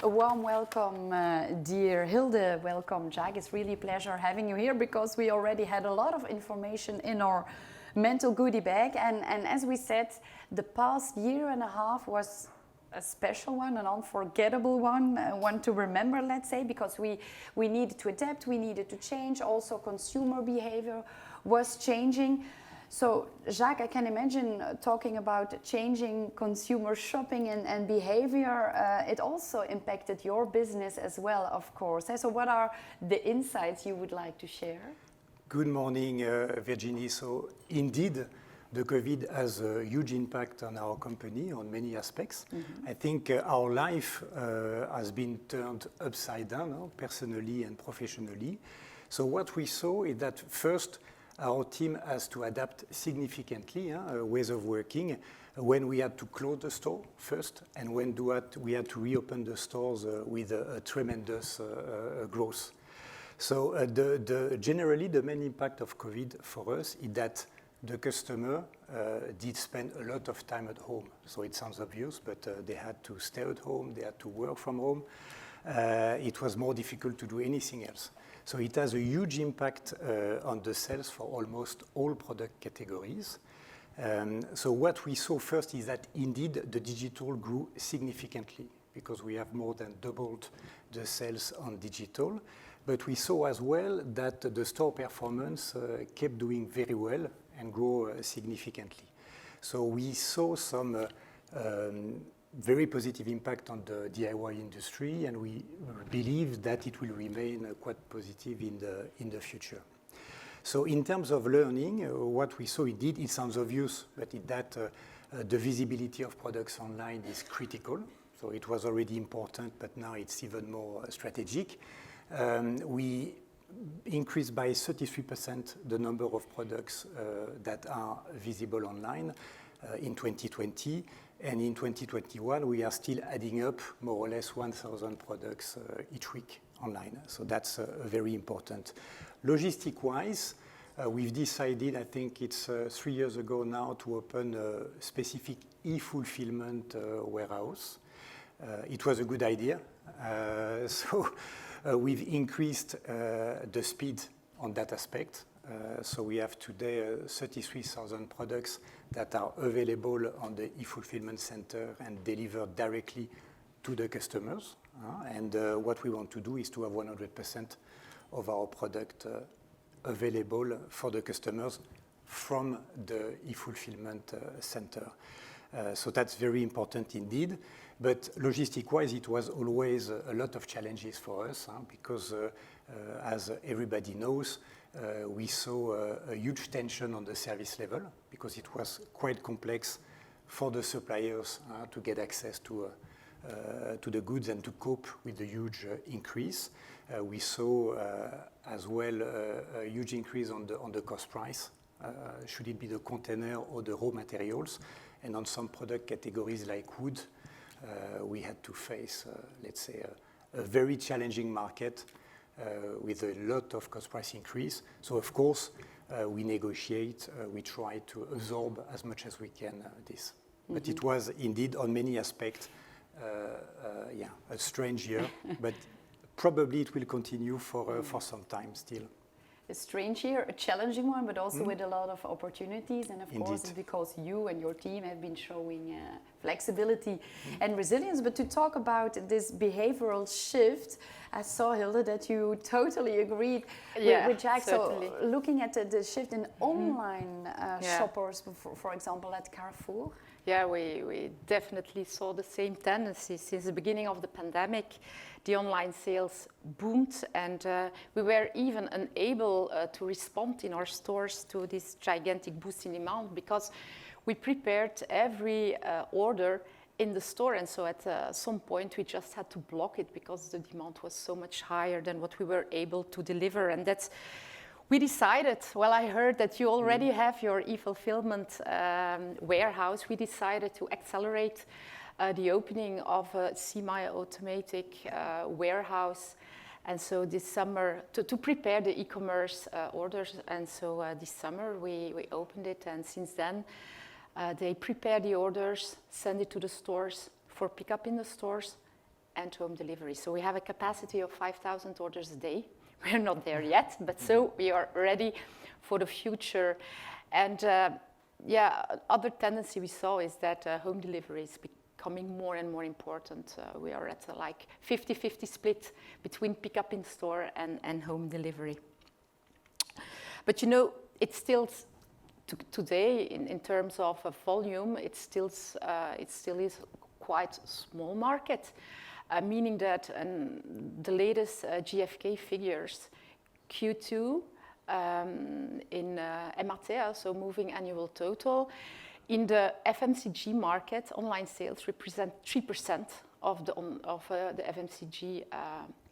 A warm welcome, dear Hilde. Welcome, Jack. It's really a pleasure having you here because we already had a lot of information in our mental goodie bag. And as we said, the past year and a half was a special one, an unforgettable one to remember, let's say, because we needed to adapt, we needed to change. Also, consumer behavior was changing. So, Jacques, I can imagine talking about changing consumer shopping and behavior. It also impacted your business as well, of course. So what are the insights you would like to share? Good morning, Virginie. So, indeed, the COVID has a huge impact on our company on many aspects. I think our life has been turned upside down, personally and professionally. So what we saw is that first, our team has to adapt significantly ways of working when we had to close the store first and when we had to reopen the stores with a tremendous growth. So generally the main impact of COVID for us is that the customer did spend a lot of time at home. So it sounds obvious, but they had to stay at home, they had to work from home. It was more difficult to do anything else. So it has a huge impact on the sales for almost all product categories. So what we saw first is that indeed the digital grew significantly because we have more than doubled the sales on digital. But we saw as well that the store performance kept doing very well and grew significantly. So we saw some very positive impact on the DIY industry, and we believe that it will remain quite positive in the future. So in terms of learning, what we saw indeed, it sounds obvious, but the visibility of products online is critical. So it was already important, but now it's even more strategic. We increased by 33% the number of products that are visible online in 2020. And in 2021, we are still adding up more or less 1,000 products each week online. So that's very important. Logistic-wise, we've decided, I think it's 3 years ago now, to open a specific e-fulfillment warehouse. It was a good idea. So we've increased the speed on that aspect. So we have today 33,000 products that are available on the e-fulfillment center and delivered directly to the customers. And what we want to do is to have 100% of our product available for the customers from the e-fulfillment center. So that's very important indeed. But logistic-wise, it was always a lot of challenges for us because, as everybody knows, we saw a huge tension on the service level because it was quite complex for the suppliers to get access to the goods and to cope with the huge increase. We saw as well a huge increase on the cost price, should it be the container or the raw materials. And on some product categories like wood, we had to face, let's say, a very challenging market with a lot of cost price increase. So of course, we negotiate, we try to absorb as much as we can this. But it was indeed on many aspects, a strange year, but probably it will continue for some time still. A strange year, a challenging one, but also with a lot of opportunities. And of course, it's because you and your team have been showing flexibility and resilience. But to talk about this behavioral shift, I saw, Hilde, that you totally agreed with Jack. Certainly. So looking at the shift in online shoppers, for example, at Carrefour. Yeah, we definitely saw the same tendency since the beginning of the pandemic. The online sales boomed, and we were even unable to respond in our stores to this gigantic boost in demand because we prepared every order in the store, and so at some point we just had to block it because the demand was so much higher than what we were able to deliver. And that's we decided, well, I heard that you already have your e-fulfillment warehouse. We decided to accelerate the opening of a semi-automatic warehouse. And so this summer, to prepare the e-commerce orders, and so this summer we opened it, and since then they prepare the orders, send it to the stores for pickup in the stores, and home delivery. So we have a capacity of 5,000 orders a day. We're not there yet, but so we are ready for the future. And other tendency we saw is that home delivery is becoming more and more important. We are at a like 50-50 split between pickup in store and home delivery. But you know, it's still today in terms of volume, it still is quite a small market, meaning that the latest GfK figures, Q2 in MAT, so moving annual total, in the FMCG market, online sales represent 3% of the FMCG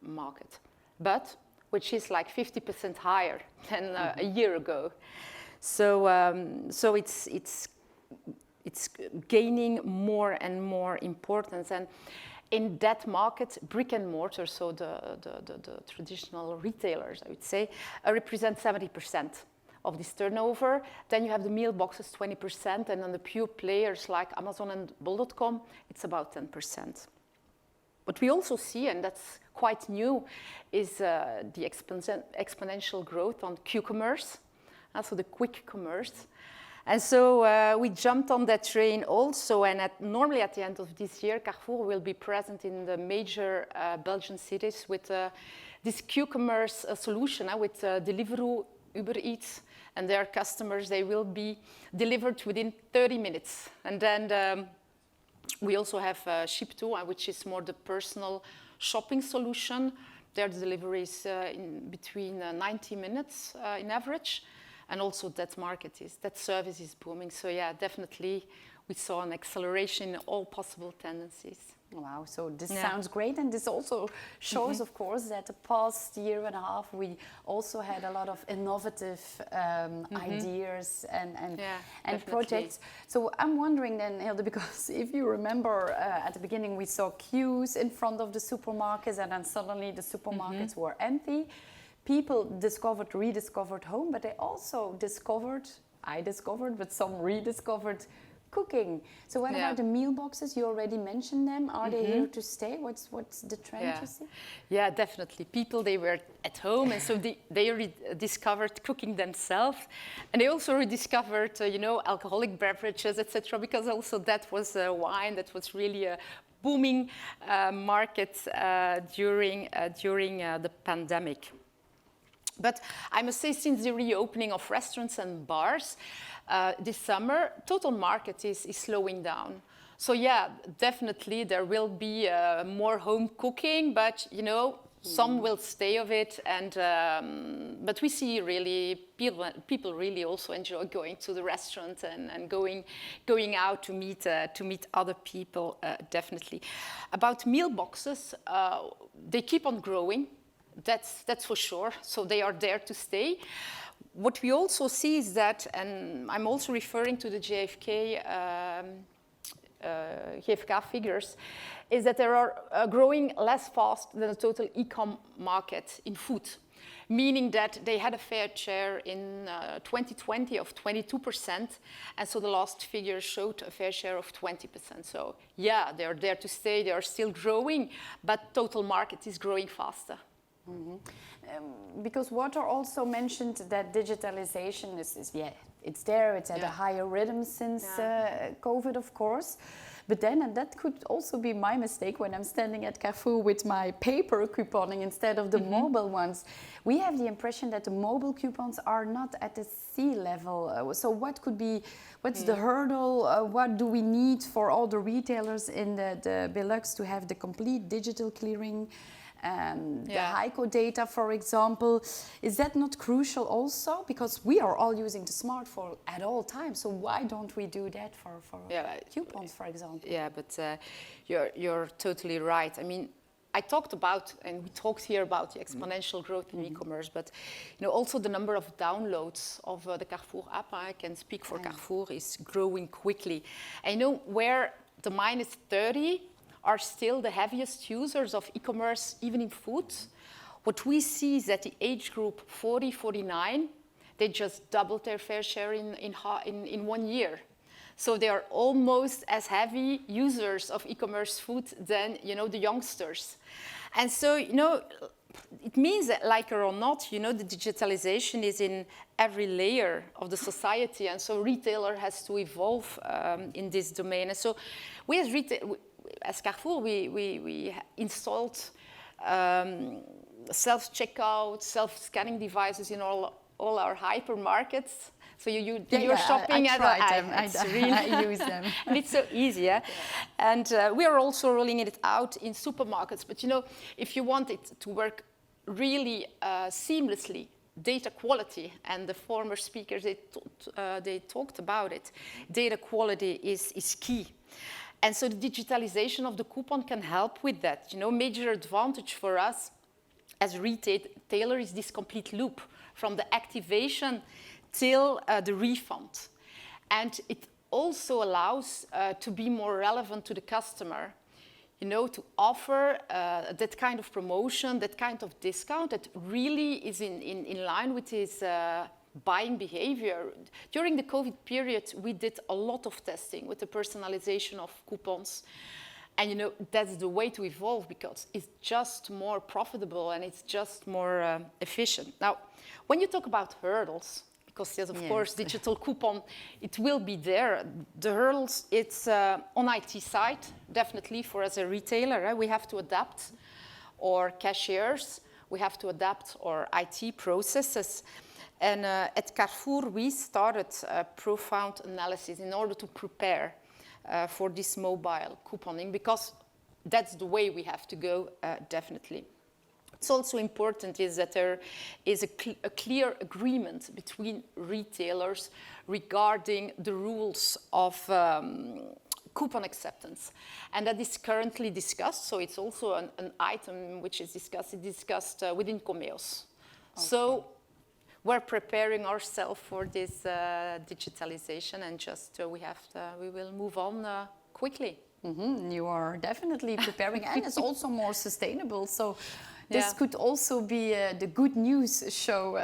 market, but which is like 50% higher than a year ago. So it's gaining more and more importance, and in that market, brick and mortar, so the traditional retailers, I would say, represent 70% of this turnover. Then you have the meal boxes, 20%, and then the pure players like Amazon and Bol.com, it's about 10%. What we also see, and that's quite new, is the exponential growth on Q-commerce, so the quick commerce. And so we jumped on that train also, and normally at the end of this year, Carrefour will be present in the major Belgian cities with this Q-commerce solution with Deliveroo, Uber Eats, and their customers, they will be delivered within 30 minutes. And then we also have Ship2, which is more the personal shopping solution. Their delivery is in between 90 minutes in average. And also that service is booming. So yeah, definitely we saw an acceleration in all possible tendencies. Wow, so this sounds great. And this also shows, of course, that the past year and a half, we also had a lot of innovative ideas and projects. So I'm wondering then, Hilde, because if you remember at the beginning, we saw queues in front of the supermarkets, and then suddenly the supermarkets were empty. People rediscovered home, but they also but some rediscovered cooking. So what about the meal boxes? You already mentioned them. Are they here to stay? What's the trend you see? Yeah, definitely. People, they were at home, and so they rediscovered cooking themselves. And they also rediscovered, alcoholic beverages, etc., because also that was wine that was really a booming market during the pandemic. But I must say, since the reopening of restaurants and bars this summer, total market is slowing down. So yeah, definitely there will be more home cooking, but some will stay of it. And but we see really people really also enjoy going to the restaurant and going out to meet other people. Definitely. About meal boxes, they keep on growing. That's for sure. So they are there to stay. What we also see is that, and I'm also referring to the GfK figures, is that they are growing less fast than the total e-com market in food, meaning that they had a fair share in 2020 of 22%, and so the last figure showed a fair share of 20%. So yeah, they are there to stay. They are still growing, but total market is growing faster. Because Walter also mentioned that digitalization is it's there, it's at a higher rhythm since COVID, of course. But then, and that could also be my mistake when I'm standing at Carrefour with my paper couponing instead of the mobile ones. We have the impression that the mobile coupons are not at the sea level. So what could be, what's the hurdle? What do we need for all the retailers in the Benelux to have the complete digital clearing? The HICO data, for example, is that not crucial also? Because we are all using the smartphone at all times, so why don't we do that for coupons, for example? Yeah, but you're totally right. I mean, I talked about, and we talked here about the exponential growth in e-commerce, but also the number of downloads of the Carrefour app, I can speak for Carrefour, is growing quickly. I know where the -30 are still the heaviest users of e-commerce, even in food. What we see is that the age group 40-49, they just doubled their fair share in 1 year. So they are almost as heavy users of e-commerce food than, you know, the youngsters. And so, you know, it means that, like it or not, you know, the digitalization is in every layer of the society, and so retailer has to evolve in this domain. And so we as Carrefour, we installed self-checkout, self-scanning devices in all our hypermarkets. So you do your shopping I use them. And it's so easy, yeah? And we are also rolling it out in supermarkets. But you know, if you want it to work really seamlessly, data quality, and the former speakers, they talked about it, data quality is key. And so the digitalization of the coupon can help with that. You know, major advantage for us as retailer is this complete loop from the activation till the refund. And it also allows to be more relevant to the customer, you know, to offer that kind of promotion, that kind of discount that really is in line with his buying behavior. During the COVID period, we did a lot of testing with the personalization of coupons. And you know, that's the way to evolve because it's just more profitable and it's just more efficient. Now, when you talk about hurdles, because yes, of course, digital coupon, it will be there. The hurdles, it's on IT side, definitely for as a retailer, we have to adapt our cashiers, we have to adapt our IT processes. And at Carrefour, we started a profound analysis in order to prepare for this mobile couponing, because that's the way we have to go, definitely. It's also important is that there is a clear agreement between retailers regarding the rules of coupon acceptance. And that is currently discussed, so it's also an item which is discussed within Comeos. Okay. So we're preparing ourselves for this digitalization, and just we will move on quickly. Mm-hmm. You are definitely preparing, and it's also more sustainable. So this could also be the good news show.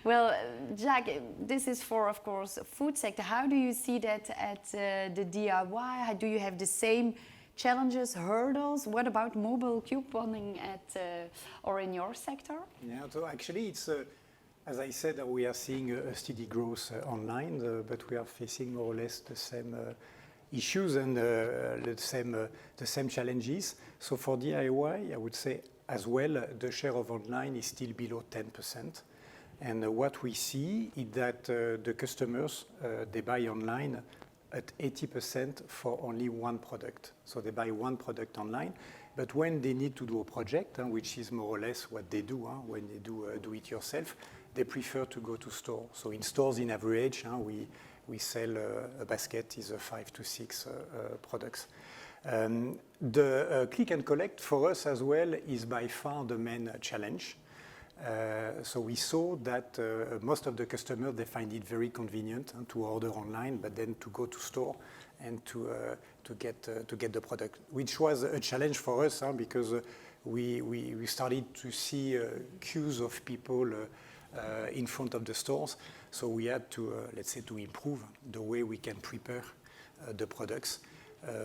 Well, Jack, this is for, of course, food sector. How do you see that at the DIY? Do you have the same challenges, hurdles? What about mobile couponing or in your sector? Yeah, so actually it's, as I said, we are seeing a steady growth online, but we are facing more or less the same issues and the same challenges. So for DIY, I would say as well, the share of online is still below 10%. And what we see is that the customers, they buy online at 80% for only one product. So they buy one product online. But when they need to do a project, which is more or less what they do when they do it yourself, they prefer to go to store. So in stores, in average, we sell a basket is 5 to 6 products. The click and collect for us as well is by far the main challenge. So we saw that most of the customers, they find it very convenient to order online, but then to go to store and to get the product, which was a challenge for us because we started to see queues of people in front of the stores. So we had to, let's say, to improve the way we can prepare the products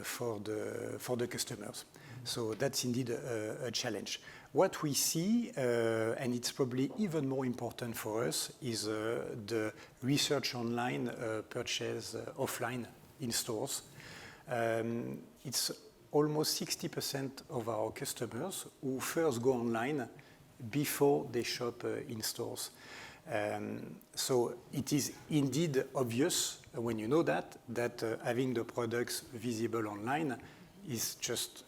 for the customers. So that's indeed a challenge. What we see, and it's probably even more important for us, is the research online, purchase offline in stores. It's almost 60% of our customers who first go online before they shop in stores. So it is indeed obvious when you know that having the products visible online is just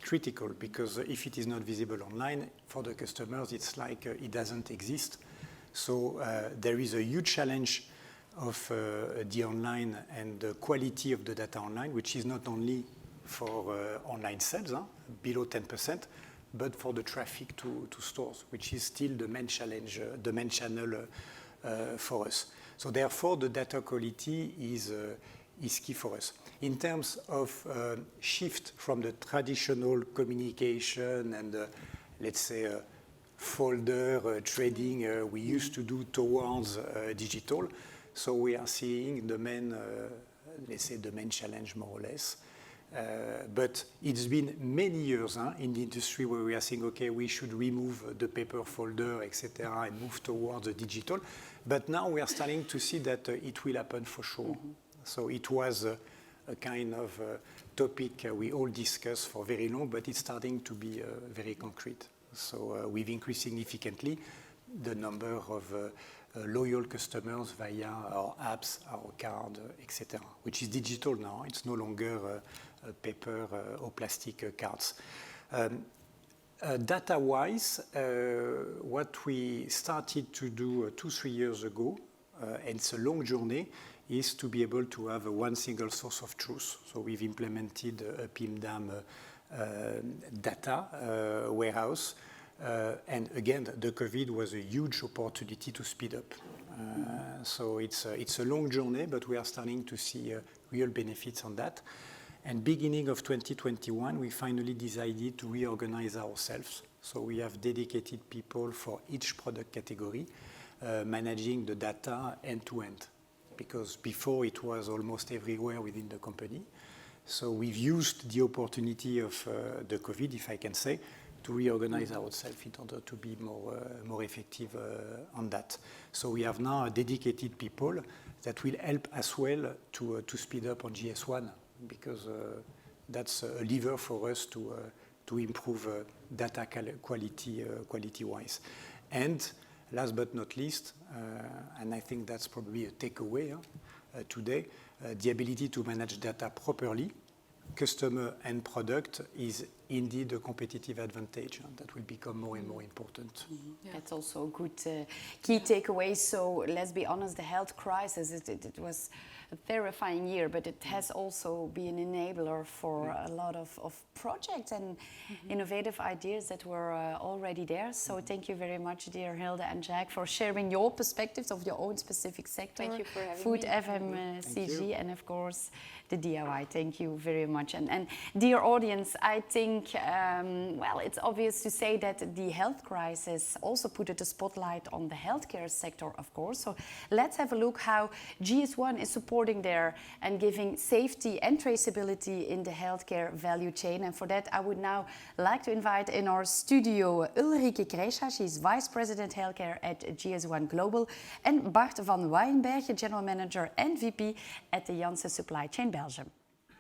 critical, because if it is not visible online for the customers, it's like it doesn't exist. So there is a huge challenge of the online and the quality of the data online, which is not only for online sales, below 10%, but for the traffic to stores, which is still the main challenge, the main channel for us. So therefore, the data quality is key for us. In terms of shift from the traditional communication and, let's say, folder trading we used to do towards digital, so we are seeing the main let's say, the main challenge, more or less. But it's been many years in the industry where we are saying, okay, we should remove the paper folder, etc., and move towards the digital. But now we are starting to see that it will happen for sure. So it was a kind of topic we all discussed for very long, but it's starting to be very concrete. So we've increased significantly the number of loyal customers via our apps, our card, etc., which is digital now. It's no longer paper or plastic cards. Data-wise, what we started to do 2-3 years ago, and it's a long journey, is to be able to have one single source of truth. So we've implemented a PIMDAM data warehouse. And again, the COVID was a huge opportunity to speed up. So it's a long journey, but we are starting to see real benefits on that. And beginning of 2021, we finally decided to reorganize ourselves. So we have dedicated people for each product category, managing the data end to end. Because before it was almost everywhere within the company. So we've used the opportunity of the COVID, if I can say, to reorganize ourselves in order to be more effective on that. So we have now dedicated people that will help as well to speed up on GS1, because that's a lever for us to improve data quality-wise. And last but not least, and I think that's probably a takeaway today, the ability to manage data properly, customer and product, is indeed a competitive advantage, and that will become more and more important. That's also a good key takeaway. So let's be honest, the health crisis, it was a terrifying year, but it has also been an enabler for a lot of projects and innovative ideas that were already there. So thank you very much, dear Hilde and Jack, for sharing your perspectives of your own specific sector. Thank you for having Food, me. FMCG, and of course the DIY. Thank you very much. And dear audience, I think, well, it's obvious to say that the health crisis also put the spotlight on the healthcare sector, of course. So let's have a look how GS1 is supporting there and giving safety and traceability in the healthcare value chain. And for that, I would now like to invite in our studio Ulrike Krescha. She's Vice President Healthcare at GS1 Global, and Bart van Wijnbergen, General Manager and VP at the Janssen Supply Chain Belgium.